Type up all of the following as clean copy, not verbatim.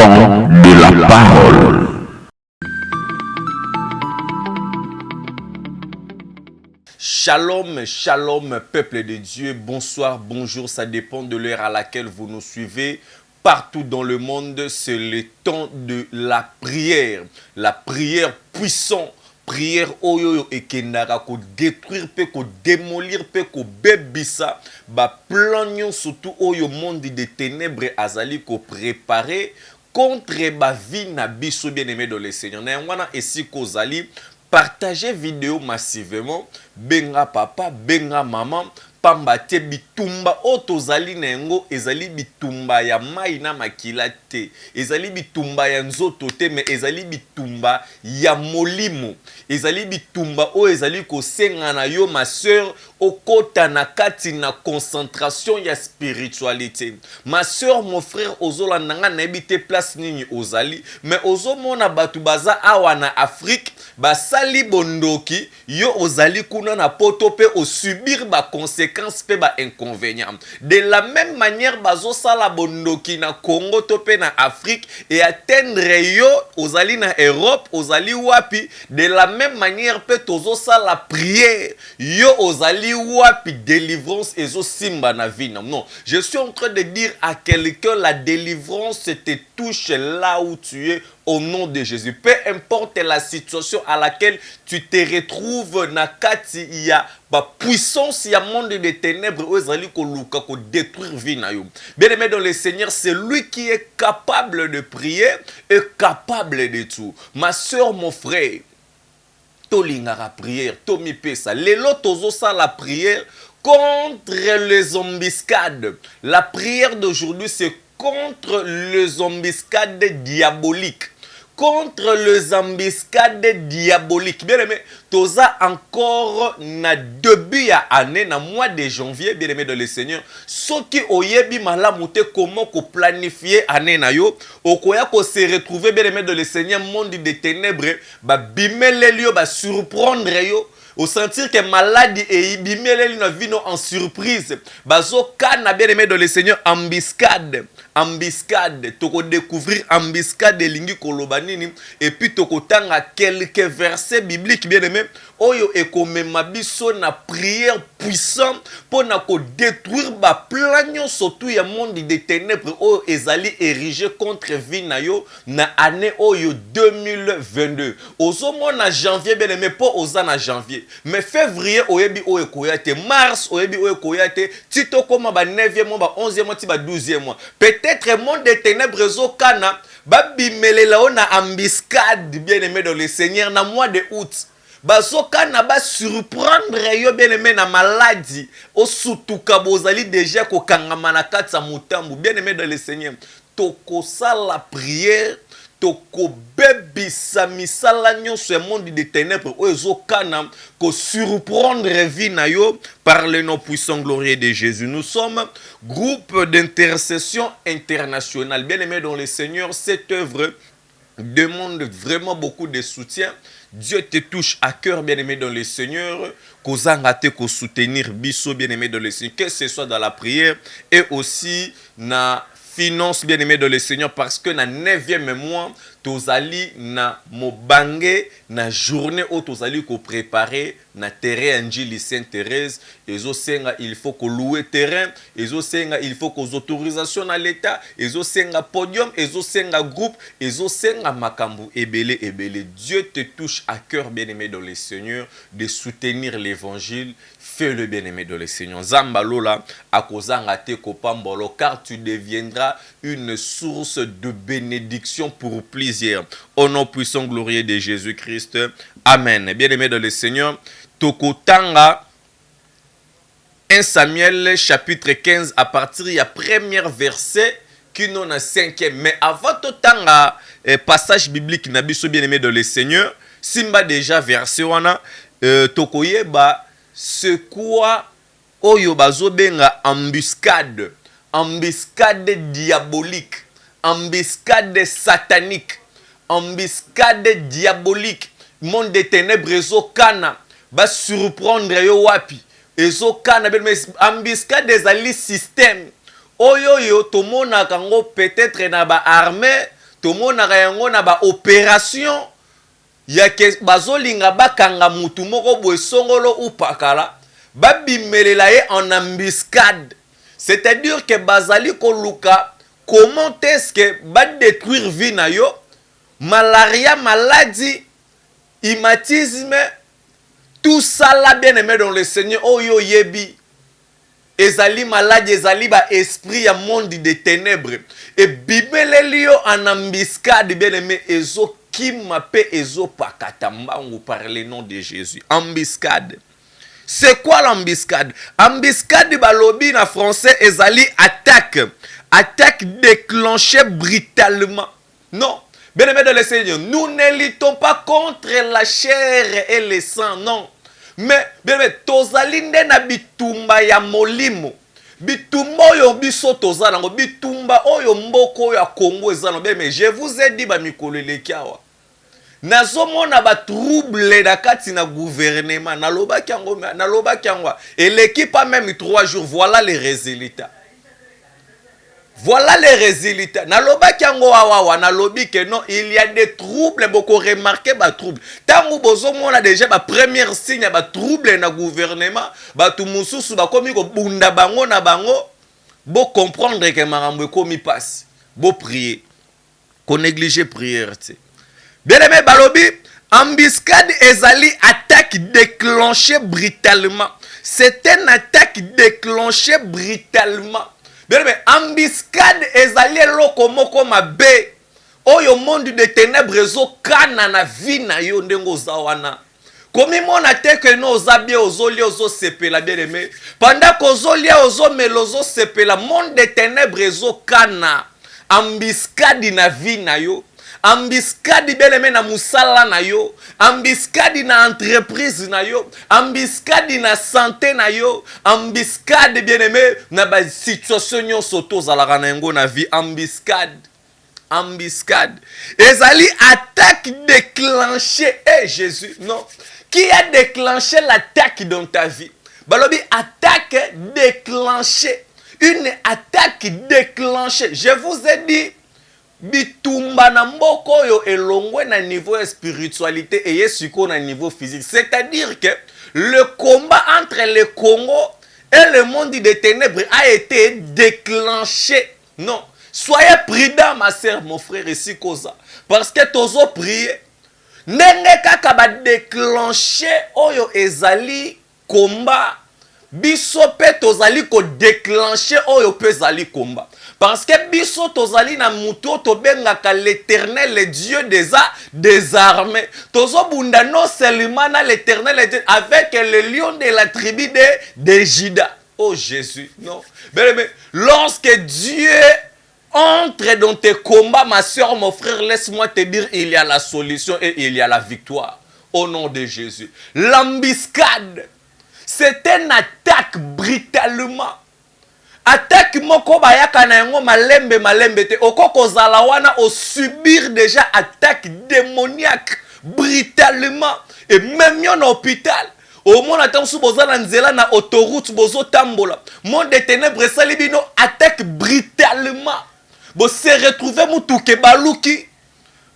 temps de la parole. Shalom, shalom, peuple de Dieu, bonsoir, bonjour, ça dépend de l'heure à laquelle vous nous suivez. Partout dans le monde, c'est le temps de la prière puissante. Prière oyo et kenara ko détruire pe ko démolir pe ko bebisa ba plan surtout oyo monde des ténèbres azali ko préparer contre ba vie na biso bien-aimé dans le Seigneur. Na wana esi ko zali partager vidéo massivement benga papa benga maman pamba te bitumba otozali nengo ezali bitumba ya mai na makila te ezali bitumba ya nzoto te mais ezali bitumba ya molimo ezali bitumba o ezali kosenga na yo ma sœur okota na kati na concentration ya spiritualité ma sœur mon frère ozolanda nga na ebite place nini ozali mais ozomona batu baza awa na Afrique basali bondoki yo ozali kuna na poto pe o subir ba conséquences pe ba inconvénients de la même manière bazo sala bondoki na Congo to pe na Afrique et atteindre yo ozali na Europe ozali wapi de la même manière pe tozo sala prière yo ozali wapi délivrance ezo simba na vie non je suis en train de dire à quelqu'un la délivrance te touche là où tu es au nom de Jésus. Peu importe la situation à laquelle tu te retrouves, nakati il y a ba puissance, il y a monde des ténèbres, ozali ko luka ko détruire vie na yo. Bien-aimé dans le Seigneur, c'est lui qui est capable de prier et capable de tout. Ma sœur, mon frère, tolingara prière, tomi pesa. Lelo tozo sa la prière contre les embuscades. La prière d'aujourd'hui, c'est contre les embuscades diaboliques. Contre les embuscades diaboliques. Bien aimé, toza encore na début ya année, na mois de janvier, bien aimé dans le Seigneur. Ce qui oyebi malamute comment ko planifier année na yo, okoya ko se retrouver bien aimé dans le Seigneur, monde des ténèbres, ba bimele yo, ba surprendre yo. Au sentir que maladie et ibimele na vie en surprise. Bazo kana bien aimé dans le Seigneur embuscade. Embuscade, toko découvrir embuscade lingi kolobanini et puis toko tanga quelques versets bibliques bien aimé oyo ekomema biso na prière puissante pour na ko détruire ba plan surtout ya monde des ténèbres oyo ezali érigé contre vie na yo na année oyo 2022 ozomona janvier bien aimé po oza na janvier mais février oyebi oyo koyate mars oyebi oyo koyate tito koma ba 9e mois ba 11e mois ti ba 12e mois peut-être monde des ténèbres zokana babimelela ona embuscade bien-aimé dans le Seigneur na mois de août bazokana ba surprendre yo bien-aimé na maladie osutuka bozali déjà kokangama na kati ya mutambu bien-aimé dans le Seigneur toko sala prière toko bebisa misala nyonso ya monde des ténèbres oyo ezokana ko surprendre vie na yo par le nom puissant glorieux de Jésus. Nous sommes groupe d'intercession internationale. Bien-aimé dans le Seigneur, cette œuvre demande vraiment beaucoup de soutien. Dieu te touche à cœur, bien-aimé dans le Seigneur, kozangate ko soutenir biso, bien-aimé dans le Seigneur, que ce soit dans la prière et aussi na finance, bien-aimé dans le Seigneur, parce que na 9e mois, tozali na mobange na journée où tozali ko préparer na terrain Anjili Sainte-Thérèse ezo senga il faut ko louer terrain ezo senga il faut ko autorisation à l'état ezo senga podium ezo senga groupe ezo senga makambu ebele Dieu te touche à cœur bien-aimé dans le Seigneur de soutenir l'évangile. Fais-le bien-aimé dans le Seigneur. Zambalola akozanga te kopambolo car tu deviendras une source de bénédiction pour plusieurs. Au nom puissant glorieux de Jésus-Christ. Amen. Bien-aimé dans le Seigneur, Tokotanga 1 Samuel chapitre 15 à partir du premier verset qui nous a 5e. Mais avant Totanga passage biblique na biso bien-aimé dans le Seigneur, simba déjà verset wana Tokoyeba c'est quoi oyo bazobenga embuscade, embuscade diabolique, embuscade satanique, embuscade diabolique, monde des ténèbres ezokana ba surprendre yo wapi ezokana mais embuscade ezali système oyo yo tomona kango peut-être na ba armée tomonaka yango na ba opération ya ke bazolinga bakanga mutu moko boye songolo upakala babimelela ye en embuscade. C'est-à-dire que bazali koluka comment est-ce que ba détruire vie na yo, malaria, maladie, rhumatisme, tout ça là, bien aimé dans le Seigneur, oh yo yebi, ezali malade, ezali ba esprit ya monde des ténèbres, et bibelelio en embuscade, bien aimé, ezo kima pe ezo pakatamba, on vous parle le nom de Jésus, embuscade. C'est quoi l'embuscade? Embuscade balobi na français ezali attaque. Attaque déclenchée brutalement. Non. Bien aimé dans le Seigneur, nous ne luttons pas contre la chair et le sang, non. Mais, bien aimé, tozali nde na bitumba ya molimo. Bitumba oyo biso tozanango, bitumba oyo mboko ya Congo ezanango. Bien aimé, je vous ai dit ba mikolo elekiawa. Nazomona ba trouble na kati na gouvernement. Naloba kiangwa. Et l'équipe a même 3 jours. Voilà les résultats. Voilà les résultats. Naloba kiango awawa, nalobi que non, il y a des troubles, beaucoup remarqué ba troubles. Tango bozo mona déjà ba première signe ba trouble na gouvernement, ba tumususu ba komi ko bunda bango na bango, bo comprendre que marambo komi passe. Bo prier. Ko négliger prière, tu sais. Bien aimé balobi, embuscade ezali attaque déclenchée brutalement. C'est une attaque déclenchée brutalement. Bien aimé, embuscade ezali loko moko mabe. Oyo monde de ténèbres ezo kana na vie na yo ndengo zawana. Komi mona te que no ozabi ozoli ozo sepela bien aimé. Pendant kozoli ozo melozo sepela monde de ténèbres ezo kana. Embuscade na vie na yo. Embuscade bien aimé na musala na yo, embuscade na entreprise na yo, embuscade na santé na yo, embuscade bien aimé na ba situation nyonso tozalaka na yango na vie, embuscade. Embuscade. Ezali attaque déclenchée. Eh Jésus, non. Qui a déclenché l'attaque dans ta vie? Balobi attaque déclenchée. Une attaque déclenchée. Je vous ai dit bitumba na mboko yo elongwe na niveau spiritualité et yesuko na niveau physique. C'est-à-dire que le combat entre le Congo et le monde des ténèbres a été déclenché. Non. Soyez prudent, ma sœur, mon frère, ici, Koza. Parce que tozo prier. Nenge kaka ba déclenché oyo ezali combat. Biso pe tozali ko déclencher oyo pe zali combat. Parce que biso tozali na muto tobengaka l'Éternel, le Dieu des armées. Tozo bunda non seulement na l'Éternel avec le lion de la tribu de Juda. Oh Jésus, non. Mais lorsque Dieu entre dans tes combats, ma soeur, mon frère, laisse-moi te dire, il y a la solution et il y a la victoire. Au nom de Jésus. L'embuscade. C'est une attaque brutalement. Attaque moko bayaka na yango malembe te. Okoko zala wana o subir déjà attaque démoniaque brutalement. Et même yon hôpital. Au monde attend sous boza na nzela na autoroute bozo tambola. Monde des ténèbres salibino attaque brutalement. Bo se retrouver mutuke baluki.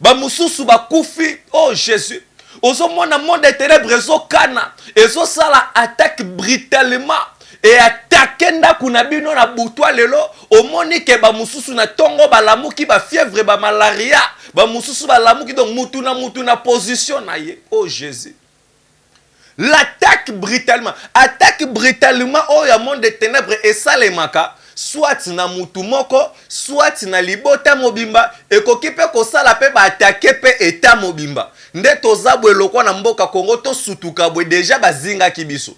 Ba mususu ba kufi. Oh Jésus. Ozo mona monde des ténèbres ezo kana. Ezo sala attaque brutalement. Et attaquer ndaku na bino na butwa lelo. Omoni ke ba mususu na tongo ba lamuki ba fièvre ba malaria. Ba mususu ba lamuki donc mutu na position na ye. Oh Jésus. L'attaque brutalement. Attaque brutalement. Oh ya monde des ténèbres et ça les maka. Soit na mutu moko, soit na libota mobimba, et kokipe ko sala pe ba attaquer pe eta mobimba. Nde tozabwe lokwa na mboka Congo to sutuka bwe déjà bazinga kibiso.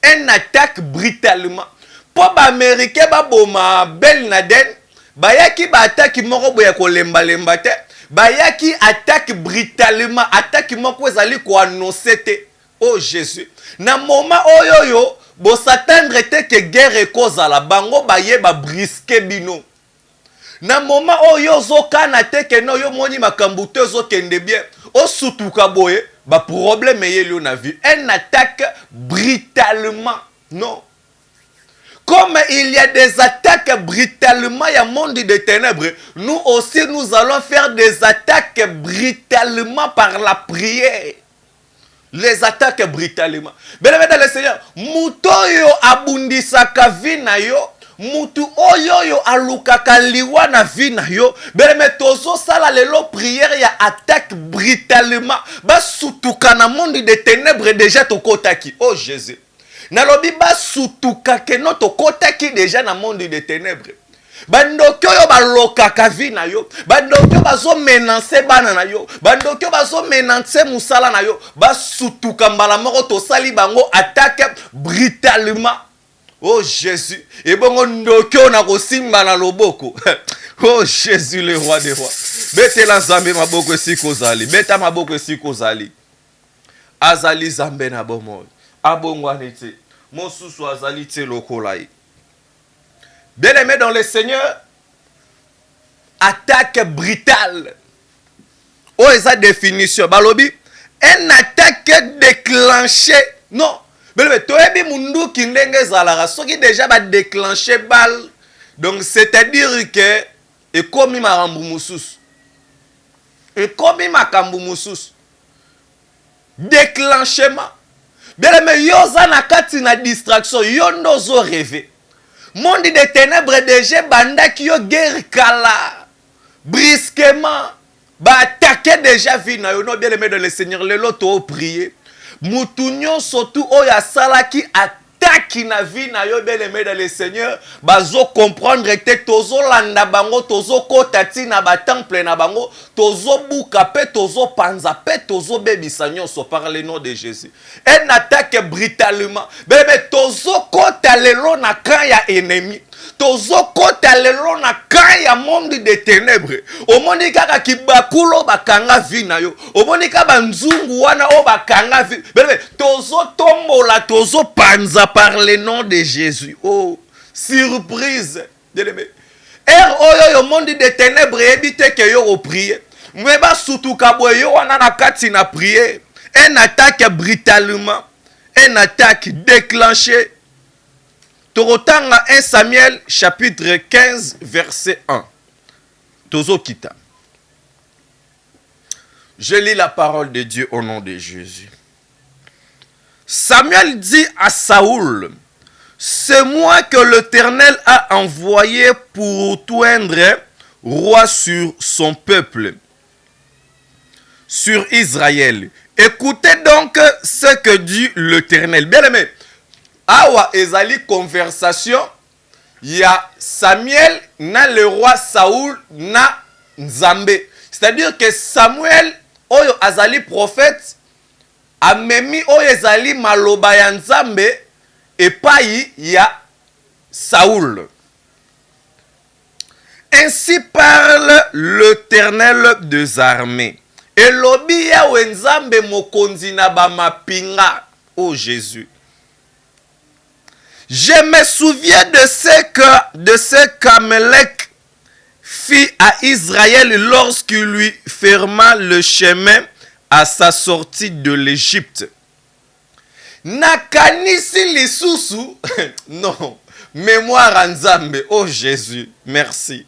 Une attaque brutalement. Pour ba américain ba boma bel naden, ba yaki ba attaque moko boya ko lemba te, ba yaki attaque brutalement, attaque moko ezali ko annoncer te. Oh Jésus. Na moment oyoyo bo s'attendre te que guerre cause la bango ba ye ba brisque bino. Na moment oyo zo kana te que no yo moni makambu te zo kende bien. O sutuka boye ba problème ye na vie. Une attaque brutalement. Non. Comme il y a des attaques brutalement, il y a un monde de ténèbres, nous aussi nous allons faire des attaques brutalement par la prière. Les attaques brutalement. Bien aimé dans le Seigneur, muto yo abundisaka vina yo, mutu oyo yo alukaka liwa na vina yo. Bien aimé tozo sala lelo prière ya attaque brutalement. Ba sutuka na monde de ténèbres déjà tokotaki. Oh Jésus. Nalobi ba sutuka ke no tokotaki déjà na monde de ténèbres. Bandoki oyo balokaka vi na yo, bandoki oyo bazo menanse bana na yo, bandoki oyo bazo menanse musala na yo, basutuka mbala moko tosali bango attaque brutalement. Oh Jésus, et bongo ndoki oyo na kosimba na loboko. Oh Jésus le roi des rois. Betela Nzambe maboko esika ozali, beta maboko esika ozali. Azali Nzambe na bomoi, abongwani te, mosusu azali te lokola ye. Bien-aimé dans le Seigneur, attaque brutale. Oh, esa définition. Balobi, une attaque déclenchée. Non. Bien-aimé, toyebi mundu ki ndenge zalara. Ce qui déjà va déclencher balle. Donc, c'est-à-dire que, et comme ma rambu musus. Et comme ma kambu musus. Déclenchement. Bien-aimé, yoza na kati na distraction. Yondo zo rêver. Monde de ténèbres déjà bandaki yo guerre kala brusquement ba attaquer déjà vie na yo. Non bien aimé de le Seigneur le loto prier mutunyo surtout oya salaki attaque na vie na yo. Bien aimé de le Seigneur bazo comprendre que tozo landa bango tozo kotati na ba temple na bango tozo buka pe tozo panza pe tozo bebisa nyonso par le nom de Jésus. Un attaque brutalement. Bébé tozo kota lelo na kan ya ennemi. Tozo kota lelo na kan ya monde de ténèbres. Omoni kaka kibakulo bakanga vi na yo. Omoni kaka nzungu wana o bakanga vi. Bébé tozo tombola tozo panza par le nom de Jésus. Oh, surprise. Bien-aimé. Oyo yo monde de ténèbres ebite ke yo prier. Mweba surtout kabwe yo wana na kati na prier. Un attaque brutalement. Un attaque déclenchée. Torotanga 1 Samuel chapitre 15 verset 1. Tozo kita. Je lis la parole de Dieu au nom de Jésus. Samuel dit à Saoul, c'est moi que l'Éternel a envoyé pour toindre roi sur son peuple, sur Israël. Écoutez donc ce que dit l'Éternel. Bien aimé, awa ezali conversation, il y a Samuel na le roi Saoul na Nzambe. C'est-à-dire que Samuel, oyo azali prophète, amemi oyo ezali maloba ya Nzambe, et payi ya Saoul. Ainsi parle l'Éternel des armées. Et lobi ya wenzambe mokonzi na ba mapinga. Oh Jésus. Je me souviens de ce qu'Amalek fit à Israël lorsqu'il lui ferma le chemin à sa sortie de l'Égypte. Nakanisi lisusu. Non. Mémoire Nzambe. Oh Jésus. Merci.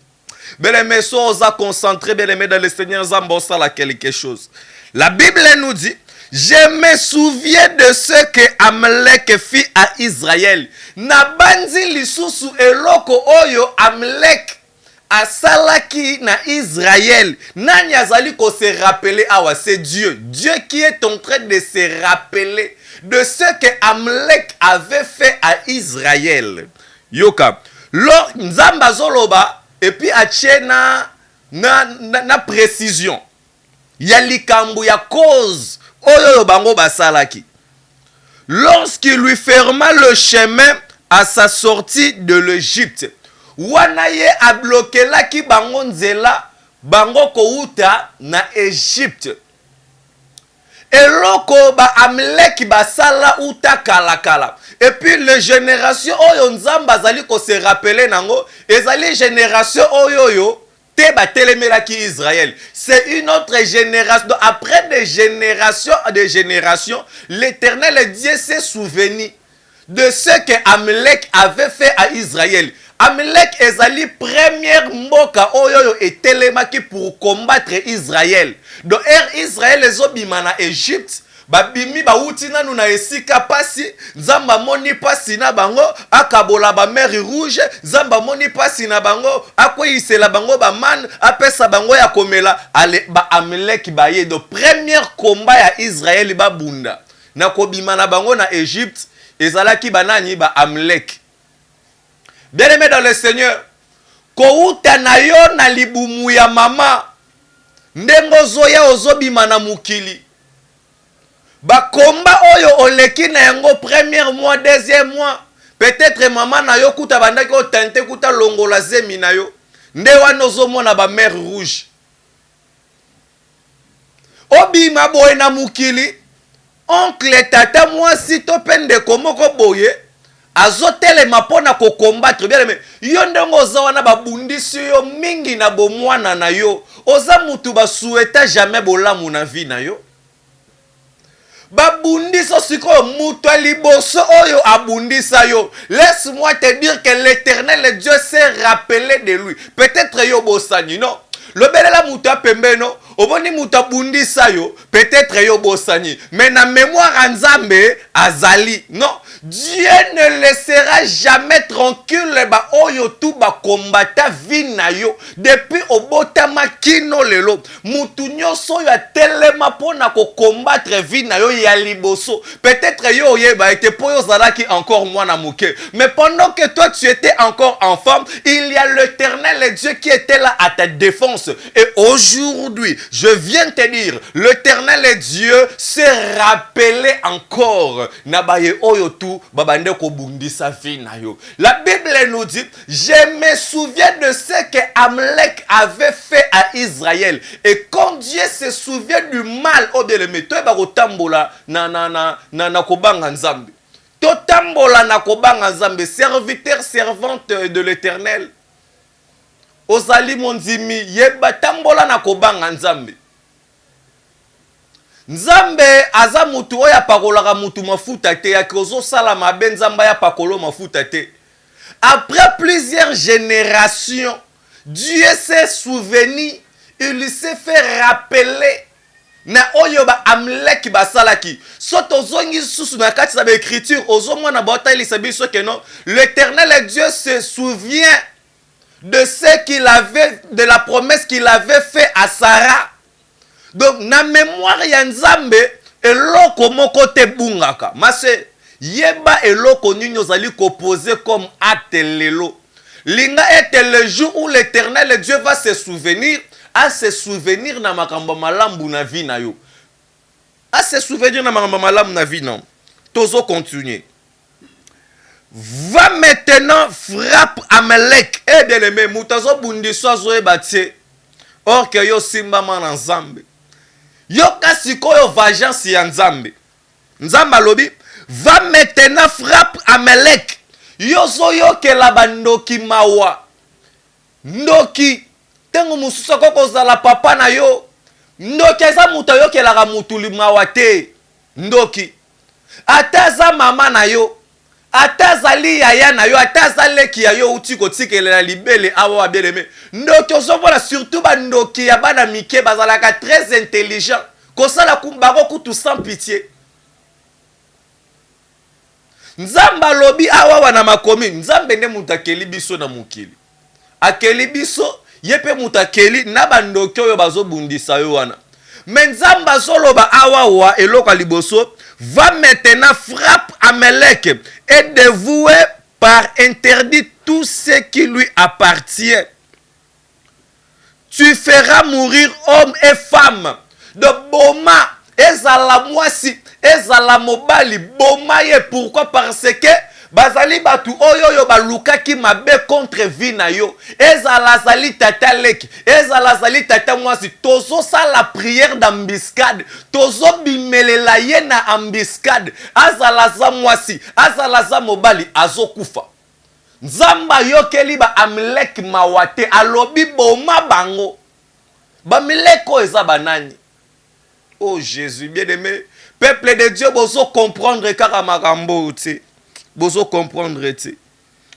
Bien-aimé, sois concentré, bien-aimé, dans le Seigneur Zambosa là quelque chose. La Bible nous dit, je me souviens de ce que Amalek fit à Israël. Nabanzi lisusu eloko oyo Amalek asalaki na Israël. Nani azali ko se rappeler awa, c'est Dieu. Dieu qui est en train de se rappeler de ce que Amalek avait fait à Israël. Yoka. Lo Nzamba zoloba. Et puis, na précision. Ya likambu ya cause. Oyo bango basalaki. Lorsqu'il lui ferma le chemin à sa sortie de l'Égypte. Wanaye a bloqué la ki bango nzela. Bango kouta na Égypte. Eloko ba Amalek basala uta kalakala. Et puis les générations oyo nzamba zali ko se rappeler nango, ezali génération oyo yo te batelemela ki Israël. C'est une autre génération. Donc, après des générations, l'Éternel Dieu s'est souvenu de ce que Amalek avait fait à Israël. Amalek ezali première mboka oyo etelemaki pour combattre Israël. Donc Israël ezobima na Égypte, babimi bauti nanu na esika pasi, nzamba moni pasi na bango, akabola ba mer rouge, nzamba moni pasi na bango, akweyisela bango ba man, apesa bango ya komela, ale ba Amalek baye. Donc première combat ya Israël ba bunda. Na kobima na bango na Égypte, ezalaki banani ba Amalek. Bien-aimé dans le Seigneur, kouta na yo na libumu ya mama, ndengo zoya ozobima na mukili. Ba komba oyo oleki na yango premier mois, deuxième mois, peut-être maman na yo kuta bandaki o tente kuta longola zemi na yo. Nde wana ozomona ba mer rouge. Obima boye na mukili, oncle tata mwasi to pende komoko boye, azotelema pona ko combattre. Bien aimé, yo ndongo oza wana babundisi yo mingi na bomwana na yo, oza mutu ba souhaita jamais bolamu na vie na yo. Babundisa siko mutu liboso oyo abundisa yo. Laisse-moi te dire que l'Éternel Dieu s'est rappelé de lui. Peut-être yo bosani, non? Le belela muta pembeno, oboni muta bundisa yo, peut-être yo bosani. Mais na mémoire nzambe azali, non? Dieu ne laissera jamais tranquille ba oyo tu ba kombata vina yo. Depuis obotama kino lelo, mutu nyoso ya telema pona ko combattre vina yo ya liboso. Peut-être yo yeba ete poyo zalaki encore mwana muke. Mais pendant que toi tu étais encore enfant, il y a l'Éternel Dieu qui était là à ta défense. Et aujourd'hui, je viens te dire, l'Éternel Dieu s'est rappelé encore. Nabaye oyo tu babande ko bundisa vina yo. La Bible nous dit, je me souviens de ce que Amalek avait fait à Israël. Et quand Dieu se souvient du mal, oh bien aimé, toi ba kotambola na kobanga nzambe. Totambola na kobanga nzambe, serviteur servante de l'Éternel. Ozali monzimi yeba tambola na kobanga nzambe. Nzambe aza mutu oya pakolaka mutu mafuta te, ya kozo sala mabe nzamba ya pakolo mafuta te. Après plusieurs générations, Dieu s'est souvenu, il s'est fait rappeler na oyo ba Amalek basalaki. Soto zongi susu na kati sa écriture, ozo mwana bota elisabi so que non, l'Éternel Dieu se souvient de ce qu'il avait, de la promesse qu'il avait fait à Sarah. Donc, na mémoire ya nzambe, eloko moko te bungaka. Mase, yeba eloko nini ozali koposer comme acte lelo. Linga ete le jour où l'Éternel Dieu va se souvenir, à se souvenir na makambo malambu na vie na yo. À se souvenir na makambo malambu na vie na. Tozo continuer. Va maintenant frappe Amalek. Eh bien aimé, mutazo bundiso zoe batie. Or que yo simba man nzambe. Yo kasikoyo vengeance ya nzambe. Nzamba lobi, va maintenant frappe Amalek. Yo zoyo ke la bandoki mawa. Ndoki. Tengo mususa koko zala papa na yo. Ndoki eza muta yo ke la mutu mawa te. Ndoki. Ataza mama na yo. Atazali yaya na yo, atazaleki ya yo uti kotikela libele awa bien aimé. Ndoki ozomona surtout ba ndoki ya bana mike bazalaka très intelligent. Kosala kumbako kutu sans pitié. Nzamba lobi awa wana makomi, nzambe nde mutakeli biso na mukili. Akeli biso yepe mutakeli na ba ndoki oyo bazobundisa yo wana. Mais nzamba zoloba awa wa eloko liboso, va maintenant frappe Amalek et dévouer par interdit tout ce qui lui appartient. Tu feras mourir hommes et femmes. De boma, ezala mwasi, ezala mobali, boma ye. Pourquoi? Parce que bazali batu oyo yo balukaki mabe contre vie na yo. Ezala zali tata leki, ezala zali tata mwasi. Tozo sa la prière d'ambiscade, tozo bimelela ye na ambiscade. Azala za mwasi, azala za mobali, azokufa. Nzamba yokeli ba Amalek mawate, alobi boma bango. Ba mileko eza banani. Oh Jésus bien aimé, peuple de Dieu bozo comprendre kaka makambo te. Bozo comprendre, tu.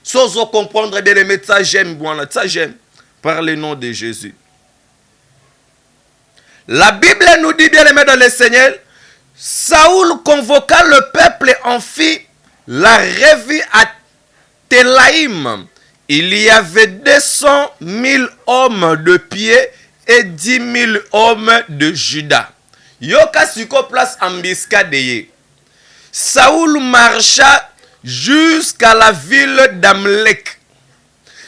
Sozo comprendre, bien aimé, ça j'aime, voilà, ça j'aime. Par le nom de Jésus. La Bible nous dit, bien aimé dans le Seigneur, Saoul convoqua le peuple en fit la revue à Telaïm. Il y avait 200 000 hommes de pied et 10 000 hommes de Juda. Yoka siko place embuscade. Saoul marcha jusqu'à la ville d'Amlek.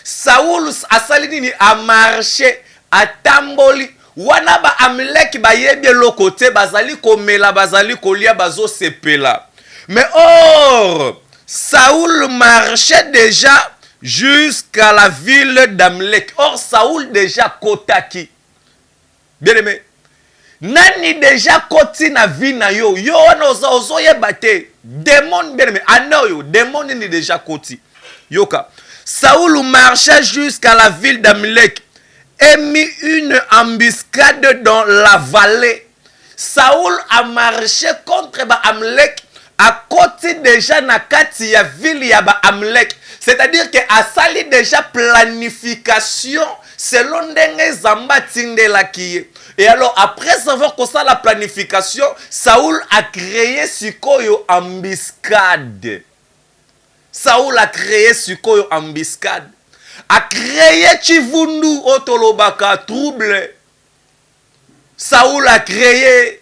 Saoul asalini a marché à Tamboli. Wana ba Amlek ba yebye lokote bazali komela bazali kolia bazo sepela. Mais or Saoul marchait déjà jusqu'à la ville d'Amlek. Or Saoul déjà kotaki. Bien aimé. Nani déjà koti na vie na yo. Yo wana ozo yebate. Démon bien aimé. Ano yo. Démon ni déjà koti. Yoka. Saoul marchait jusqu'à la ville d'Amlek et mit une embuscade dans la vallée. Saoul a marché contre Amlek à côté déjà na kati ya ville ya Amlek. C'est-à-dire que a sali déjà planification selon ndenge zamba tindela kiye. Et alors après avoir que ça la planification, Saoul a créé sikoyo embuscade. Saoul a créé sikoyo embuscade. A créé chivundu otolobaka trouble. Saoul a créé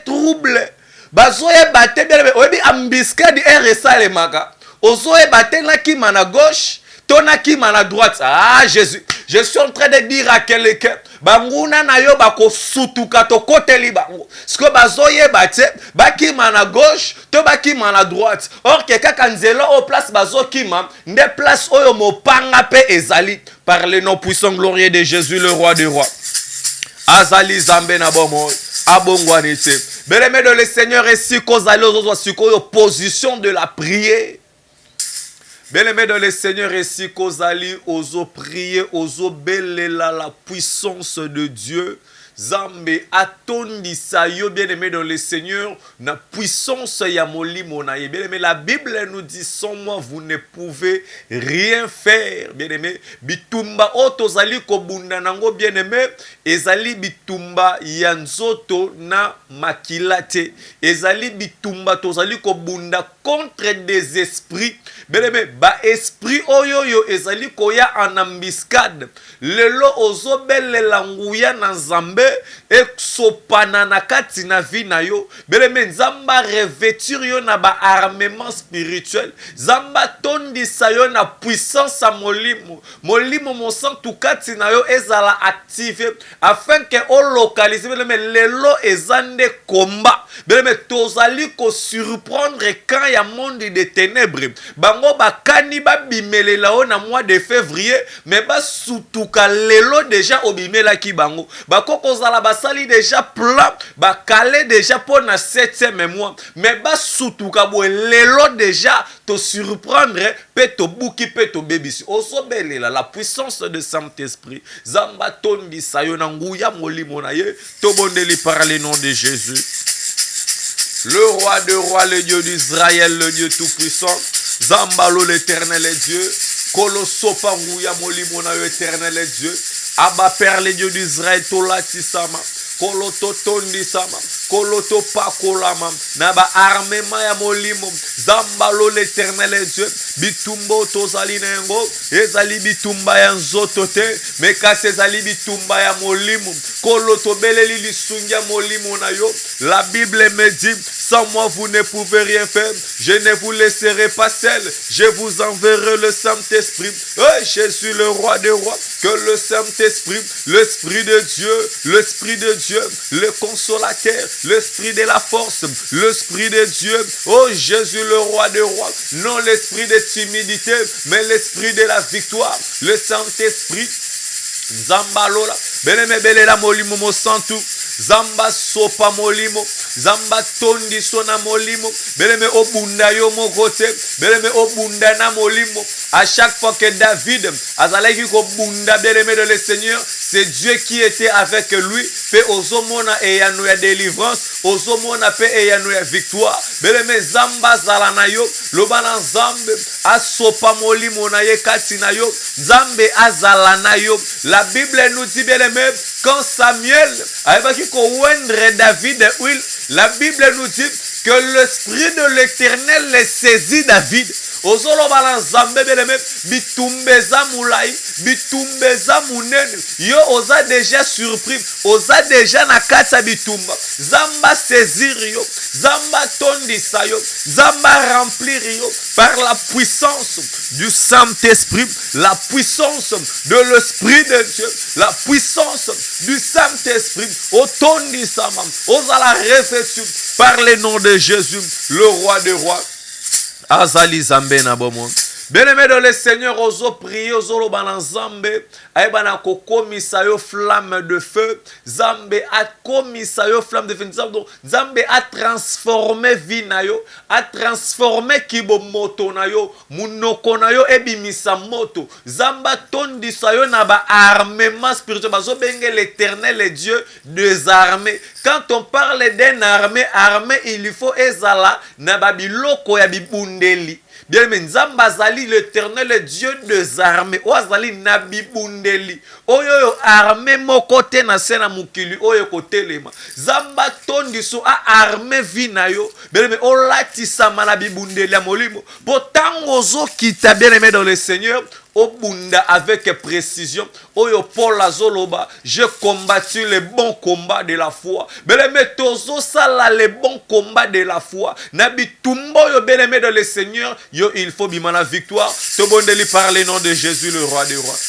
trouble. Bazoye bate bien obi embuscade RSA maka. Ozoye bate na kima na gauche, tona kima na droite. Ah Jésus, je suis en train de dire à quelqu'un, banguna na yo bako sutuka to kote li bango. Parce que bazoye bate bakima na gauche, to bakima na droite. Or keka kanzela au place bazo kima, nde place oyo mopanga pe ezali par le nom puissant glorieux de Jésus le roi des rois. Azali zambe na bomo, abongwanite. Bien-aimé de le Seigneur et si kozali ozo sikoyo position de la prière. Bien-aimé dans le Seigneur, et si kozali ozo prier, ozo belela la puissance de Dieu. Zambe atondi sa yo, bien-aimé dans le Seigneur, na puissance ya molimo na ye. Bien-aimé, la Bible nous dit, sans moi, vous ne pouvez rien faire. Bien-aimé, bitumba otozali kobunda nango, bien-aimé, ezali bitumba yanzoto na makilate. Ezali bitumba tozali kobunda contre des esprits. Bien-aimé, ba esprit oyoyo ezali koya en embuscade. Lelo ozo belela nguya na Zambe exopana na kati na vi na yo. Bien-aimé, Zamba revêtir yo na ba armement spirituel. Zamba tondisa yo na puissance a molimo. Molimo mon sang tout kati na yo ezala activé afin que on localise. Bien-aimé, lelo ezande combat. Bien-aimé, tozali ko surprendre quand ya monde de ténèbres. Bango bakani ba bimelela o na mois de février, mais ba sutuka lelo déjà obimela ki bango. Bakoko zala basali déjà plan, ba calé déjà pour na 7e mois, mais ba sutuka bo lelo déjà te surprendre pe to buki pe to bebisi. Osobelela la puissance de Saint-Esprit. Zamba tondi sayo na nguya molimo na ye, to bondeli par le nom de Jésus. Le roi de rois, le Dieu d'Israël, le Dieu tout-puissant. Zambalo l'éternel est Dieu. Koloso panguya molimo éternel est Dieu. Abba Père, le Dieu d'Israël, tolati sama. Koloto tondi sama. Koloto pakolama. Naba armema ya molimo. Zambalo l'éternel est Dieu. Bitumbo tozali nengo. Ezali bitumba ya nzotote. Mekase ezali bitumba ya molimo. Koloto beleli lisungia molimo na yo. La Bible me dit, sans moi vous ne pouvez rien faire. Je ne vous laisserai pas seul. Je vous enverrai le Saint-Esprit. Oh, Jésus le roi des rois. Que le Saint-Esprit, l'Esprit de Dieu, l'Esprit de Dieu, le consolateur, l'Esprit de la force, l'Esprit de Dieu. Oh Jésus le roi des rois. Non l'esprit de timidité, mais l'Esprit de la victoire. Le Saint-Esprit. Zambalola. Beleme belela molimo mo santu. Zamba sopa molimo. Zamba tondi sona molimo. Beleme obunda yo mo kote. Beleme obunda na molimo. À chaque fois que David azalaki ko bunda beleme de le Seigneur, c'est Dieu qui était avec lui pe ozomona eyano ya délivrance, ozomona pe eyano ya victoire. Beleme zamba zala na yo, loba na nzambe asopa molimo na ye kati na yo, nzambe azala na yo. La Bible nous dit beleme, quand Samuel ayebaki ko wendre David de huile, la Bible nous dit que l'esprit de l'Éternel les saisit David. Ozoloba na nzambe beleme, bitumbeza mulai, bitumbeza munene. Yo oza déjà surpris, oza déjà na kati ya bitumba. Zamba saisir yo, zamba tondisa yo, zamba remplir yo par la puissance du Saint-Esprit, la puissance de l'Esprit de Dieu, la puissance du Saint-Esprit. Otondisa mam, ozala revêtu par le nom de Jésus, le roi des rois. Azali zambe na bomon. Bien-aimé dans le Seigneur, ozo prier, ozo loba na nzambe, aibana ko komisa yo flamme de feu, zambe a komisa yo flamme de feu, zambe a transformé vie na yo, a transformé kibo moto na yo, munoko na yo ebimisa moto, zamba tondisa yo na ba armement spirituel, bazo benge l'Éternel et Dieu des armées. Quand on parle d'une armée, il faut ezala na babiloko ya bibundeli. Bien, mais Nzamba zali l'Éternel est Dieu des armées. Oazali nabi bundeli. Oyo armée moko te na sena mukili oyo kotelema. Zamba tondiso a armée vinayo. Bien, mais olati sama na bibundeli amolimo. Potango zo kita bien aimé dans le Seigneur. Obunda avec précision. Oyo Paul Azoloba, j'ai combattu le bon combat de la foi. Beleme tozo sala le bon combat de la foi. Nabi tumbo yo beleme dans le Seigneur, yo il faut bimana victoire. Tobondeli par le nom de Jésus le roi des rois.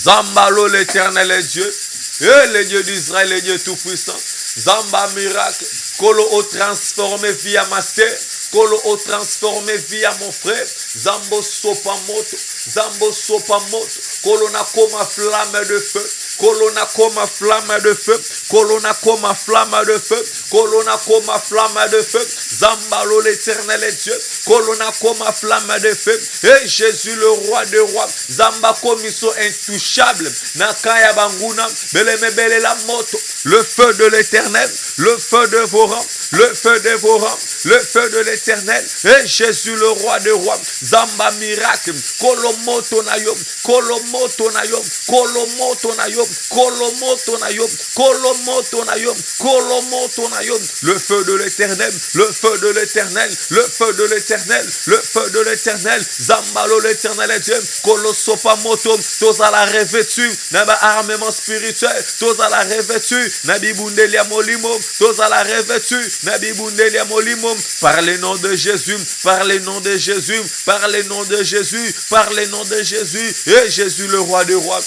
Zambalo l'Éternel est Dieu, et le Dieu d'Israël, le Dieu tout puissant. Zamba miracle, kolo o transformé via ma sœur. Kolo o transformé via mon frère. Zambo sopa moto. Zambo sopa moto. Kolo na koma flamme de feu. Kolo na koma flamme de feu. Kolo na koma flamme de feu. Kolo na koma flamme de feu. Zambalo l'Éternel est Dieu. Kolo na koma flamme de feu. Et Jésus le roi des rois. Zamba komiso intouchable. Nakaya banguna. Beleme bele la moto. Le feu de l'Éternel. Le feu dévorant. Le feu dévorant. Le feu de l'Éternel. Et Jésus le roi des rois. Zamba miracle. Kolomoto nayom. Kolomoto nayom. Kolomoto nayom. Kolomoto nayom. Kolomoto nayom. Kolomoto nayom. Le feu de l'Éternel. Le feu de l'Éternel. Le feu de l'Éternel. Le feu de l'Éternel. Zambalo l'Éternel est Dieu. Kolosopa moto. Toza la revêtu. Naba armement spirituel. Toza la revêtu. Nabi bundelia molimo. Toza la revêtu. Nabi bundelia molimo. Par le nom de Jésus, par le nom de Jésus, par le nom de Jésus, par le nom de Jésus, et Jésus le roi des rois.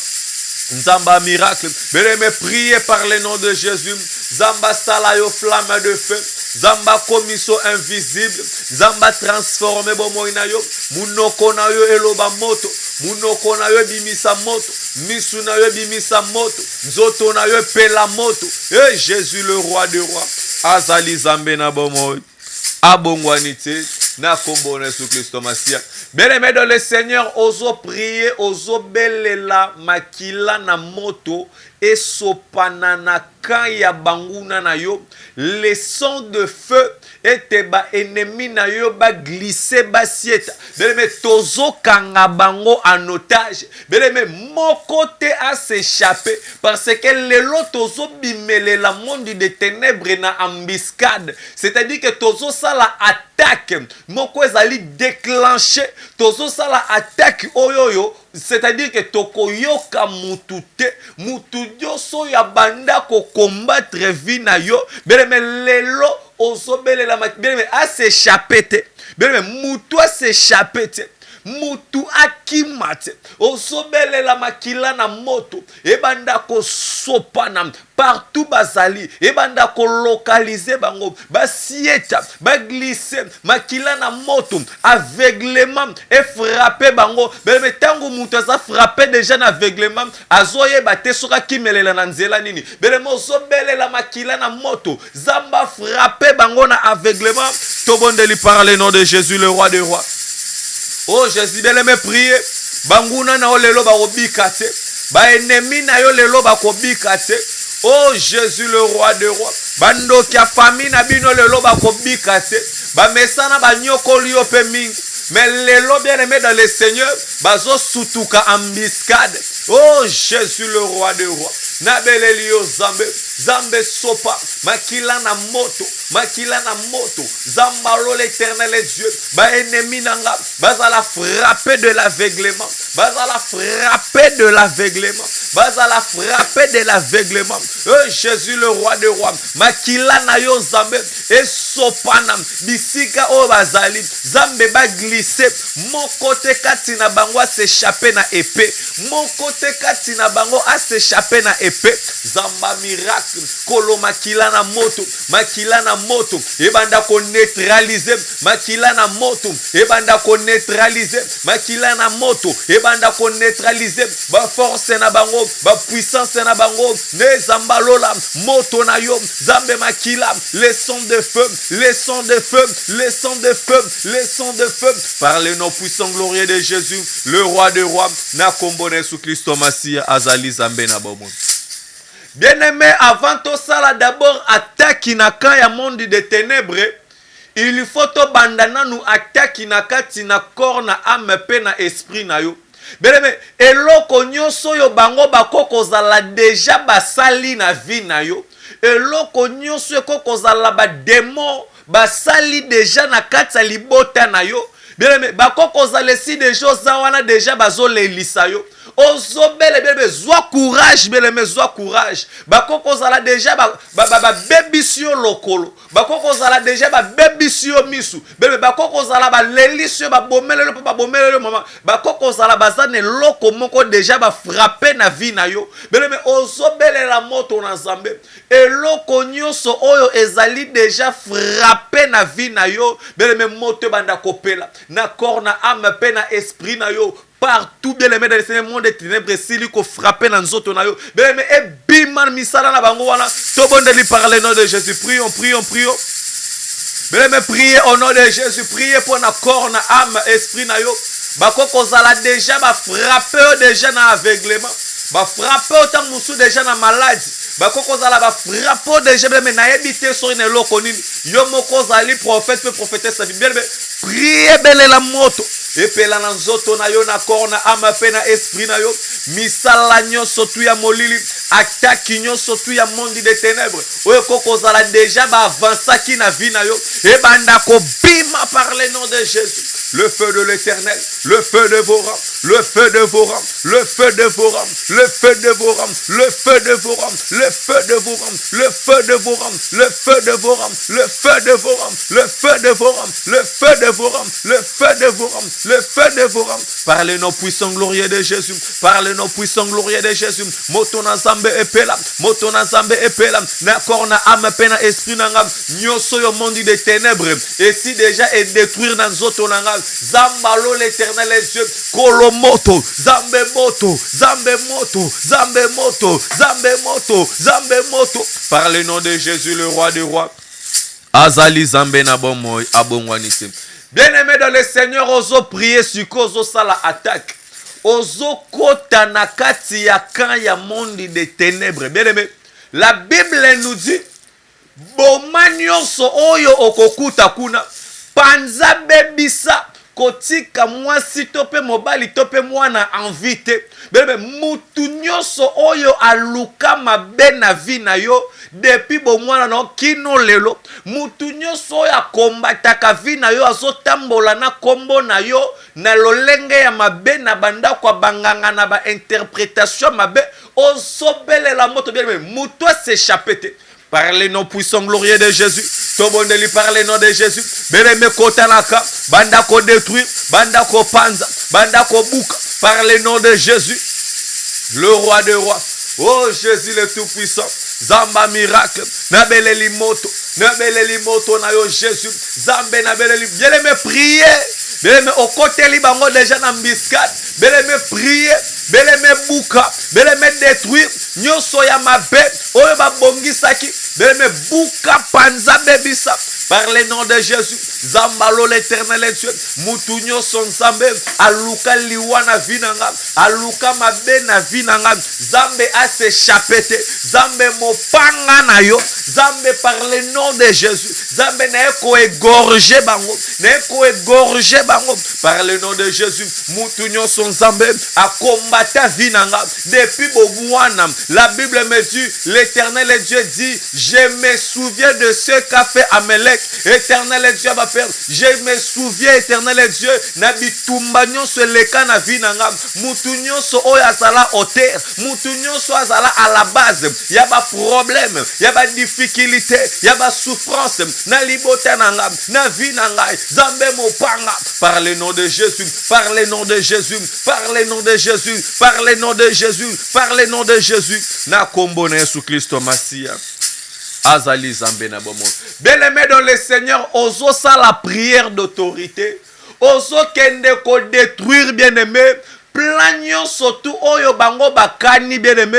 Zamba miracle, mais priez par le nom de Jésus. Zamba salayo flamme de feu. Zamba komiso invisible. Zamba transformé bomoinayo. Munoko na yo eloba moto. Munoko na yo bimisa moto. Misu na yo bimisa moto. Nzoto na yo pela moto. Et Jésus le roi des rois. Azali zambe na bomoy. Abongwanite. Na kombo na Jésus Christ Masia. Bien-aimé dans le Seigneur, oso prier, oso belela makila na moto et sopanana kaya banguna na yo, les sons de feu et te ba ennemi na yo ba glisser ba sieta. Bien-aimé tozo kanga bango en otage. Bien-aimé moko te a s'échapper parce que le lot tozo bimele la monde des ténèbres na embuscade. C'est-à-dire que tozo ça la attaque. Moko ezali déclenché. Tozo ça la attaque oyoyo. C'est-à-dire que toko yoka mutute. Mutudio so ya banda ko combattre vie na yo. Bien-aimé lelo ozo bele la bien-aimé a s'échapper te. Bien-aimé mutu a s'échapper te. Mutu akimate osobele la makila na moto ebanda ko sopana partout bazali ebanda ko localiser bango basieta ba glisser makila na moto aveuglement et frapper bango bele tango mutu za frapper déjà na aveuglement azoye bate soka kimelela na nzela nini bele osobele la makila na moto zamba frapper bango na aveuglement tobondeli par le nom de Jésus le roi des rois. Oh Jésus, bien-aimé, priez. Banguna na yo lelo ba kobika te. Ba ennemi na yo lelo ba kobika te. Oh Jésus le roi des rois. Bando kia famille na bino lelo bakobika te. Ba mesana ba nyokoli yo pe mingi. Mais lelo bien aimé dans le Seigneur, bazo sutuka embuscade. Oh Jésus le roi des rois. Nabelelio zambe, zambe sopa, makila na moto, zambalo l'éternel est Dieu. Ba ennemi nanga, bazala frapper de l'aveuglement, bazala frapper de l'aveuglement, bazala frapper de l'aveuglement. Oh Jésus le roi des rois, makila na yo zambe, et sopanam, bisika o bazali, zambe ba glisser, mon côté katina bango a s'échapper na épée, mon côté katina bango a s'échapper na épée, zamba miracle, kolo makila na moto, ebanda ko neutraliser, makila na moto, ebanda ko neutraliser, makila na moto, ebanda ko neutraliser, ba force na bango, ba puissance na bango, ne zamba lola, moto na yo, zambe makila, les sons de feu, les sons de feu, les sons de feu, les sons de feu, par le nom puissant glorieux de Jésus, le roi des rois, na kombone sous Christ Masia, azali zambe na bomo. Bien-aimé, avant tout ça, d'abord, attaque na ya monde de ténèbres. Il faut to bandana nous attaque na katina corps na âme pe na esprit na yo. Bien-aimé, eloko nyonso yo bango bakoko zala déjà basali na vie na yo. Eloko nyonso koko zala ba démon basali déjà na kati libota na yo. Bien-aimé, bakoko zala si des choses wana déjà bazole lisa yo. Ozo bele bebe zwa courage bele me zwa courage bakoko zala déjà bebisio lokolo bakoko zala déjà bebisio misu bebe bakoko zala lelisio bomelelo pa bomelelo mama bakoko zala bazane loko moko déjà frapper na vie na yo bele me ozo bele la moto na Nzambe eloko nyonso oyo ezali déjà frapper na vie na yo bele me moto banda kopela na corps na âme pe na esprit na yo partout bien aimé dans le monde des ténèbres s'il ko frapper dans nzoto na yo bien aimé e biman misala na bango wana to bondeli par le nom de Jésus prions bien aimé priez au nom de Jésus priez pour na corps na âme esprit na yo bakoko zala déjà ba frapper déjà na aveuglement ba frapper autant musu déjà na maladie bakoko zala ba frapper déjà bien na ebité so ne loko nini yo moko zali prophète peut prophéter sa vie bien aimé priez belle la moto epela na nzoto na yo na corps na âme pe na esprit na yo misala nyonso tu ya molili attaque nyonso tu ya monde des ténèbres oyo koko zala déjà ba avansaki na vie na yo e banda ko bima par le nom de Jésus le feu de l'Éternel le feu de vos rangs le feu de vos rangs le feu de vos rangs le feu de vos rangs le feu de vos rangs le feu de vos rangs le feu de vos rangs le feu de vos rangs le feu de vos rangs le feu de vos rangs le feu de vos rangs le feu de vos rangs le feu de vos rangs par le nom puissant glorieux de Jésus par le nom puissant glorieux de Jésus moto na Nzambe epela moto na Nzambe epela na corps na âme pe na esprit na ngam nyonso yo monde des ténèbres et si déjà est détruire dans zoto na ngam zambalo l'Éternel est Dieu kolo moto zambe moto zambe moto zambe moto zambe moto zambe moto par le nom de Jésus le roi des rois azali zambe na bomoy abongwanite. Bien-aimé dans le Seigneur, ozo prier sur ozo sala attaque. Ozo kota na kati ya kan ya monde des ténèbres. Bien-aimé, la Bible nous dit boma nyonso oyo okokuta kuna panza bebisa kotika mwasi tope mobali tope mwana envité. Bien-aimé, mutu nyonso oyo aluka mabe na vie na yo depuis bo mwana no kino lelo mutu nyonso oyo akombataka vie na yo azotambola na kombo na yo na lolenge ya mabe na banda kwa banganga na ba interprétation mabe ozobelela moto bien mutu s'échapper par le nom puissant glorieux de Jésus tobondeli par le nom de Jésus beleme kotanaka banda ko détruire banda ko panza banda ko buka par le nom de Jésus le roi des rois. Oh Jésus le tout-puissant, Zamba miracle, nabeleli moto na yo Jésus, Zambe nabeleli, bien-aimé prier, bien-aimé au côté li bango déjà na mbiscade, bien-aimé prier, bien-aimé buka, bien-aimé détruire, nyonso ya mabe, oyo ba bongisaki, Bien-aimé, Bouka Panza Bebisa. Par le nom de Jésus, Zambalo l'éternel est Dieu, Moutounyo son Zambe, Aluka Liwana Vinanga, Aluka Mabena Vinanga, Zambe a s'échappé, Zambe Mopanga Nayo, Zambe par le nom de Jésus, Zambe Neko égorgé Bango, Neko égorgé Bango, par le nom de Jésus, Moutounyo son Zambe, a combattu Vinanga, depuis Bobouana, la Bible me dit, l'éternel est Dieu dit, je me souviens de ce qu'a fait Amalek. Éternel est Dieu, ma Père. Je me souviens, éternel est Dieu. Nabitumba nyonso leka na vie nanga. Mutu nyonso oyo azala auteur. Mutu nyonso azala à la base. Yaba problème, yaba difficulté, yaba souffrance. Na libota nanga, na vie nanga. Zambe mopanga. Par le nom de Jésus, par le nom de Jésus, par le nom de Jésus, par le nom de Jésus, par le nom de Jésus. Na kombo na Yesu Christo Masia. Azali Zambé na bomo. Bien-aimé dans le Seigneur, oso ça la prière d'autorité. Oso kende ko détruire bien-aimé. Plagnon surtout oyo bango bakani bien-aimé.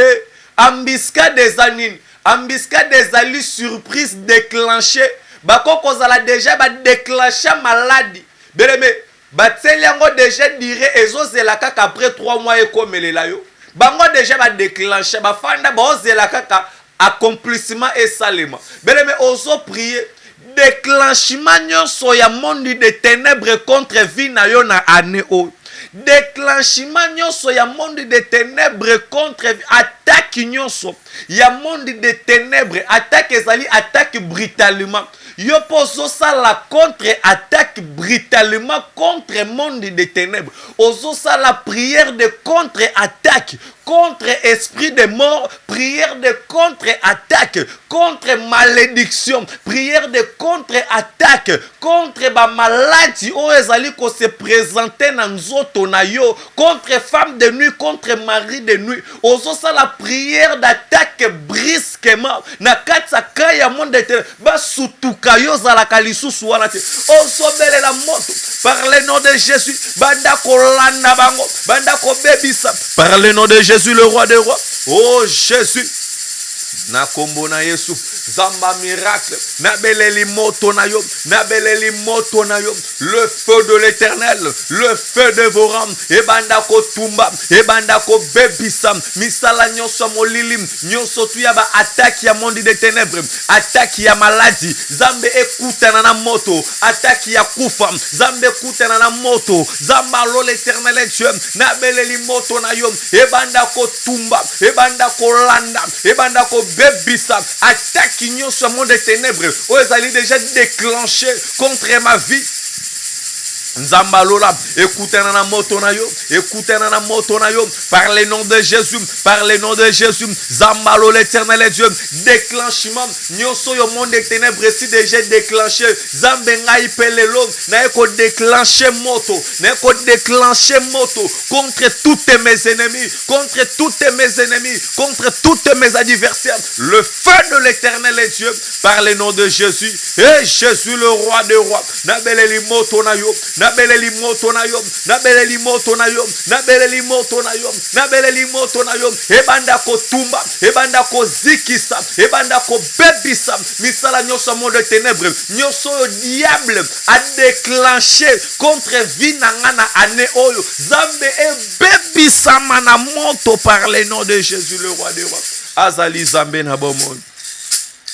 Ambiska des anines. Ambiska des ali surprise déclenchée. Bako kozala déjà ba déclencher maladie. Bien-aimé. Batseli yango déjà dirait ezo zela kaka après 3 mois et komelela yo. Bango déjà ba déclencher ba fanda ba zela kaka accomplissement et salement. Bien-aimé, oso prier déclenchement nyonso ya monde de ténèbres contre vie na yo na année o. Déclenchement nyonso ya monde de ténèbres contre attaque nyonso ya monde de ténèbres, attaque ezali attaque brutalement. Yo poso ça la contre-attaque brutalement contre monde de ténèbres. Oso ça la prière de contre-attaque, contre-esprit de mort, prière de contre-attaque, contre-malédiction, prière de contre-attaque, contre ma maladie o ezali ko se présenter na nzoto na yo, contre femme de nuit, contre mari de nuit. Oso ça la prière d'attaque brusquement na katsa kaya monde de ténèbres. Ba sutuka yo zalaka lisusu wana te. Osobele la moto par le nom de Jésus. Banda kolanda bango, banda ko bebisa par le nom de Jésus le roi des rois. Oh Jésus. Na kombo na Yesu zamba miracle na beleli moto na yo, na beleli moto na yo, le feu de l'Éternel, le feu dévorant e banda ko tumba e banda ko bebisa misala nyonso molili nyonso tu ya ba attaque ya monde des ténèbres, attaque ya maladie, zambe ekutana na moto, attaque ya kufa, zambe ekutana na moto, zamba lo l'Éternel est Dieu, na beleli moto na yo e banda ko tumba e banda ko landa e banda ko bebisa attaque nyonso monde des ténèbres o ezali déjà déclenché contre ma vie. Nzamba lola, écoutez na moto na yo, écoutez na moto na yo, par le nom de Jésus, par le nom de Jésus, Zamba lo l'Éternel est Dieu, déclenchement, nyonso yo monde des ténèbres si déjà déclenché, Zambe ngai pelelo, na eko déclencher moto, na eko déclencher moto, contre toutes mes ennemis, contre toutes mes ennemis, contre toutes mes adversaires, le feu de l'Éternel est Dieu, par le nom de Jésus, et Jésus le roi des rois, na beleli moto na yo, na beleli moto na yo, na beleli moto na yo, na beleli moto na yo, na beleli moto na yo, ebanda ko tumba, ebanda ko zikisa, ebanda ko bebisa, misala nyonso monde ténèbres, nyonso diable a déclenché contre vie na ngana année oyo, zambe e bebisa mana moto par le nom de Jésus le roi des rois. Azali zambe na bomon.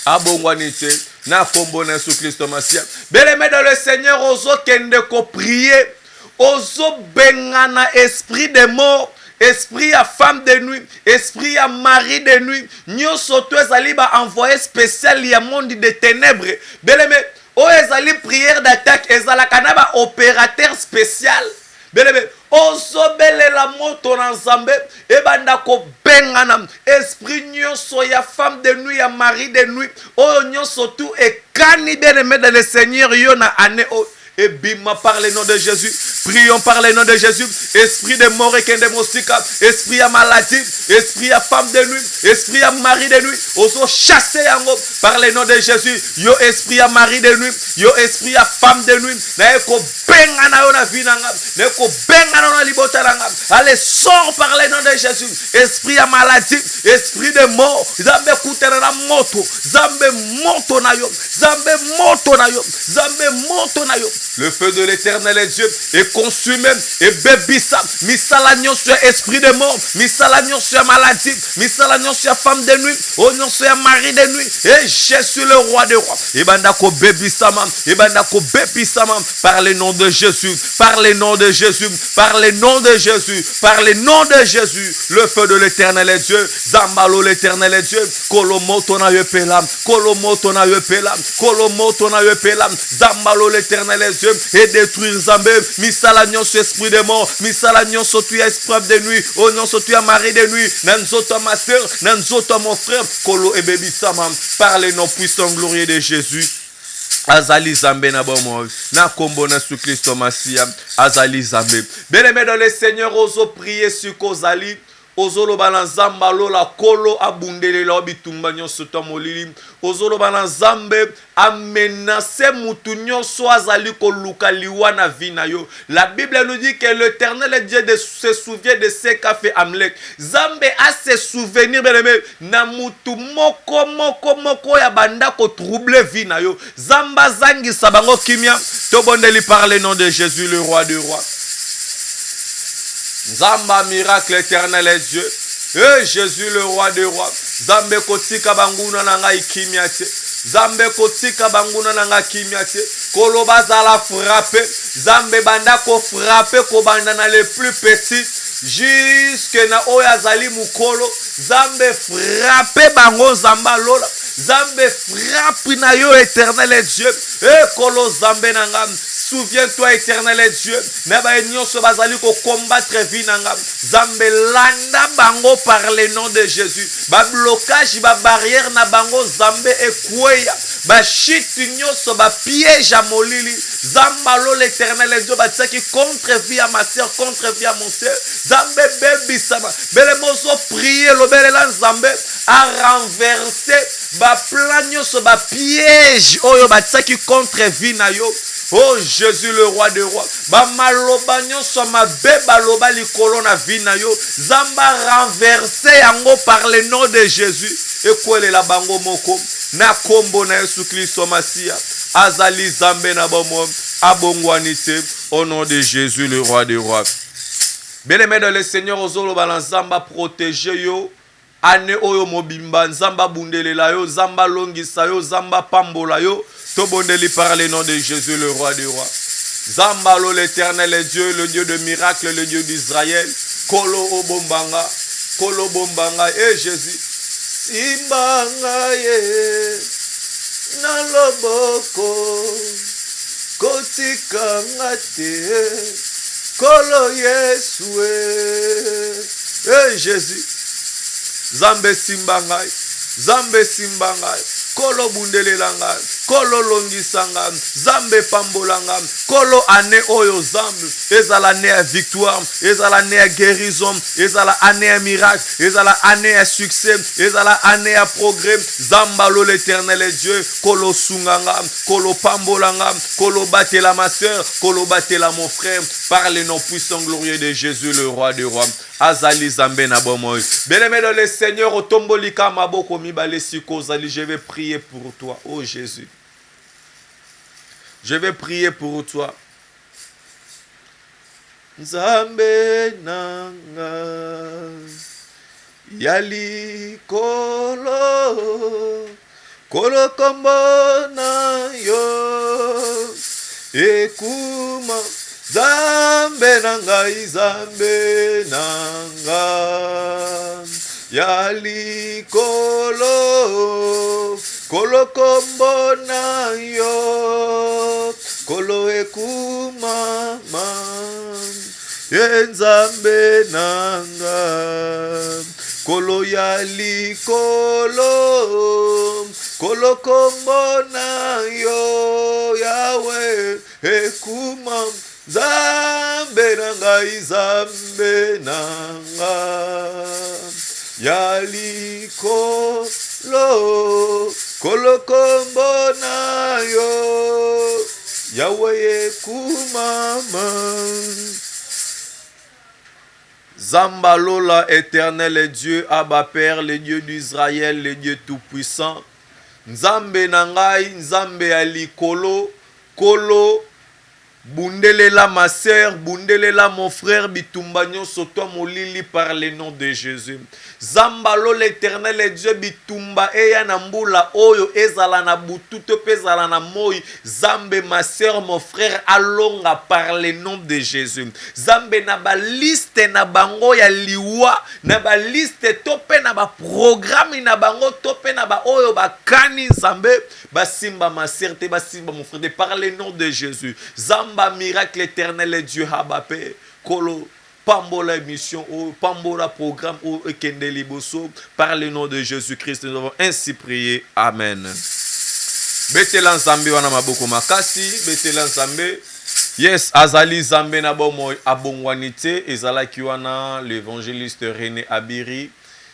Abongwanite. Na kombo na Yesu Christo Masia. Bien-aimé dans le Seigneur, ozo kende ko prier, ozo bengana esprit de mort, esprit à femme de nuit, esprit à mari de nuit, nyonso to ezali ba envoyé spécial ya monde de ténèbres. Bien-aimé, o ezali prière d'attaque, ezala kana ba opérateur spécial. Bien-aimé, osobele la moto na Nzambe ebanda ko bengana esprit nyonso ya femme de nuit ya mari de nuit oyo nyonso tout ekani bien-aimé dans le Seigneur yo na année o et bima par le nom de Jésus. Prions par le nom de Jésus. Esprit de mort et kendemostika, esprit à maladie, esprit à femme de nuit, esprit à mari de nuit, oso chasser yango par le nom de Jésus. Yo esprit à mari de nuit, yo esprit à femme de nuit, na eko benga na yo na vie na ngam, na eko benga na libota na ngam. Allez, sors par le nom de Jésus. Esprit à maladie, esprit de mort, zambe kutena na moto, zambe moto na yo, zambe moto na yo, zambe moto na yo. Le feu de l'Éternel est Dieu et consumé et bébissa. Misalagnon sur esprit de mort, misalagnon sur maladie, misalagnon sur femme de nuit, oignon sur mari de nuit. Et Jésus le roi des rois. Et bandako bébissa mam, et bandako bébissa mam. Par le nom de Jésus, par le nom de Jésus, par le nom de Jésus, par le nom de Jésus. Le feu de l'Éternel est Dieu. Zambalo l'Éternel est Dieu. Kolomoto na yepelam, kolomoto na yepelam, kolomoto na yepelam. Zambalo l'Éternel est Dieu. Et détruire Zambé, misala nyonso esprit de mort, misala nyonso tu esprit de nuit, oh nyonso tu mari de nuit, nanzoto ma soeur, nanzoto mon frère, kolo et baby samam, par le nom puissant glorieux de Jésus. Azali Zambé na bomo, na kombo na su Christo Masia, Azali Zambé. Bien-aimé dans le Seigneur, oso prier sur Kozali. Ozolo banazamba lola kolo abundele la bitumba nyonso to molili. Ozolo banazambe amenace mutu nyonso azali ko luka liwa na vie na yo. La Bible nous dit que l'Éternel Dieu se souvient de ce qu'a fait Amalek. Zambe a se souvenir na mutu moko ya banda ko trouble vie na yo. Zamba zangi sabango kimia to bondeli par le nom de Jésus le roi des rois. Zamba miracle éternel est Dieu. Et Jésus le roi des rois. Zambe kotika banguna nanga ikimiate. Zambe kotika banguna nanga kimiate. Koloba zala frappe. Zambe banda ko frappe ko banda na les plus petits. Jusque na oyazali mukolo. Zambe frappe bango zamba lola. Zambe frappe na yo éternel est Dieu. Et kolo zambe nangam. Souviens-toi éternel est Dieu. Naba nyonso bazali ko combattre vie nangam. Zambe landa bango par le nom de Jésus. Ba blocage ba barrière na bango zambe ekweya. Ba shit nyonso ba piège à molili. Zambalo l'éternel est Dieu ba tsaki contre vie à ma sœur, contre vie à mon sœur. Zambe baby sama. Bele mozo prier lo bele lan zambe a renverser ba plan nyonso ba piège oyo ba tsaki contre vie na yo. Oh Jésus le roi des rois. Ba maloba nyonso ma beba loba likolo na vie na yo. Zamba renverser yango par le nom de Jésus. Et kwele la bango moko na kombo na Yesu Kristo Masia. Azali zambe na bomo abongwanite au nom de Jésus le roi des rois. Bien-aimé dans le Seigneur, ozolo balanzamba protéger yo. Ane oyo mobimba nzamba bundelela yo, zamba longisa yo, zamba pambola yo. Tobondeli par le nom de Jésus le roi des rois. Zambalo l'Éternel est Dieu, le Dieu de miracles, le Dieu d'Israël. Kolo obombanga, kolo bombanga et Jésus. Simbanga ye na loboko kotika ngate kolo Yesu et Jésus. Zambe simbangai, zambe simbangai. Kolo bundele langa, kolo longisanga, zambe pambolanga, kolo ane oyo zambe, ezala ane à victoire, ezala ane à guérison, ezala ane à miracle, ezala ane à succès, ezala ane à progrès. Zambalo l'Éternel est Dieu, kolo sunganga, kolo pambolanga, kolo batela ma soeur, kolo batela mon frère, par le nom puissant glorieux de Jésus le roi des rois. Azali zambe na bomoy. Bien-aimé dans le Seigneur, otombolika maboko mibale sikozali, je vais prier pour toi, oh Jésus. Je vais prier pour toi. Zambe nanga yali kolo kolo kombo na yo ekuma zambe nanga zambe nanga yali kolo kolo kombo na yo kolo ekuma Nzambe nanga kolo yali kolo kolo kombo na yo Yahweh ekuma Zambe na ngai, Zambe na ngai, ya likolo kolokombo na yo, Yahweh ekumama. Zambalola, éternel et Dieu, Abba Père, le Dieu d'Israël, le Dieu tout-puissant. Nzambe na ngai, Nzambe ya likolo, kolo, bundelela ma sœur, bundelela mon frère, bitumba nyonso toi molili par le nom de Jésus. Zambalo l'éternel et Dieu bitumba eya na mbula oyo ezala na butu to pezala na moi. Zambe ma sœur, mon frère alonga par le nom de Jésus. Zambe na ba liste na bango ya liwa, na ba liste tope na ba programme na bango tope na ba oyo ba kani zambe basimba ma sœur te basimba mon frère par le nom de Jésus. Zamba miracle éternel et Dieu Habapé Kolo Pambola émission ou Pambola programme ou Ekende Liboso par le nom de Jésus-Christ. Nous avons ainsi prié. Amen. Betela Nzambe wana maboko makasi, betela Nzambe. Yes, azali Nzambe na bomo abongwanite ezala kiwana l'évangéliste René Abiri.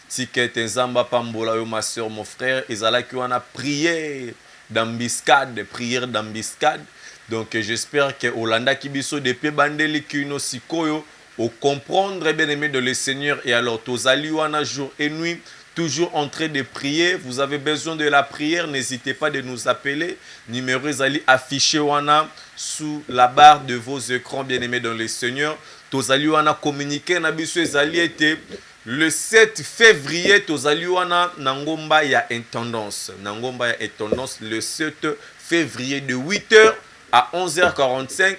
Ticket Nzamba Pambola yo ma soeur mon frère ezala kiwana prière d'embuscade, prière d'embuscade. Donc j'espère que Olanda Kibiso depuis Bandeli Kino Sikoyo au comprendre bien aimé de le Seigneur et alors tozali wana jour et nuit toujours en train de prier. Vous avez besoin de la prière, n'hésitez pas de nous appeler. Numéro zali affiché wana sous la barre de vos écrans bien aimés dans le Seigneur. Tozali wana communiquer na biso ezali été le 7 février tozali wana nangomba ya intendance. Nangomba ya intendance le 7 février de 8h à 11h45.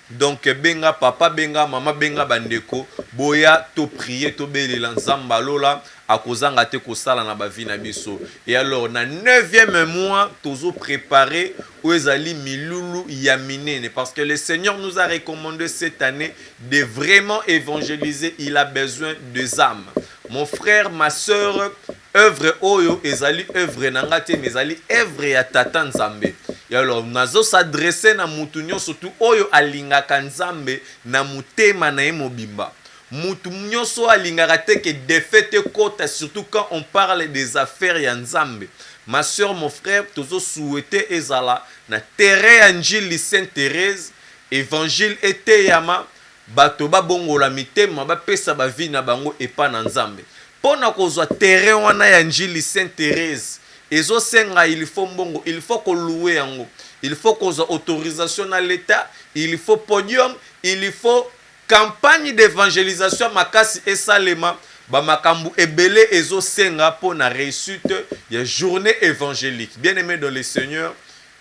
Donc benga papa, benga mama, benga bandeko boya to prier to belela nzamba lola akozanga te kosala na bavi na biso. Et alors na 9e mois tozo préparer oezali milulu yaminene parce que le Seigneur nous a recommandé cette année de vraiment évangéliser. Il a besoin de âmes. Mon frère, ma soeur, œuvre oyo ezali œuvre nangate mais ezali œuvre ya tata Nzambe. Et alors nazo s'adresser na mutu nyonso tu oyo alingaka Nzambe na mutema na ye mobimba. Mutu nyonso alingaka te ke défaite kota surtout quand on parle des affaires ya Nzambe. Ma soeur, mon frère, tozo souhaiter ezala na terre ya Njili Sainte-Thérèse, évangile ete yama bato ba bongola mitema ba pesa ba vie na bango epa na Nzambe. Pona kozwa terrain wana ya Njili Sainte-Thérèse ezo senga il faut mbongo, il faut ko louer yango, il faut kozwa autorisation na l'état, il faut podium, il faut campagne d'évangélisation makasi esalema ba makambu ebele ezo senga pona réussite ya journée évangélique. Bien-aimé dans le Seigneur,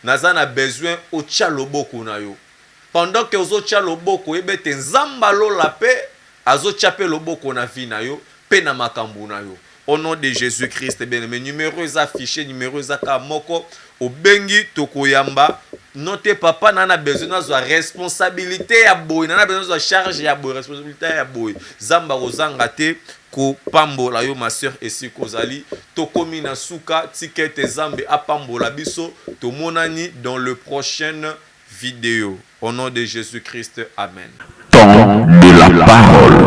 naza na besoin o tia loboko na yo. Pendant que ozo tia loboko ebete Nzamba lola pe azo tia pe loboko na vi na yo pe na makambu na yo. Au nom de Jésus-Christ, bien-aimé, numéro est affiché, numéro est akamoko, au bengi tokoyamba. Note papa nana besoin de responsabilité ya boy, nana besoin de charge ya boy, responsabilité ya boy. Zamba ozanga te ko pambola yo ma sœur esi kozali tokomi na suka ticket zambe apambola biso tomonani dans le prochaine vidéo. Au nom de Jésus-Christ, amen. Temps de la parole.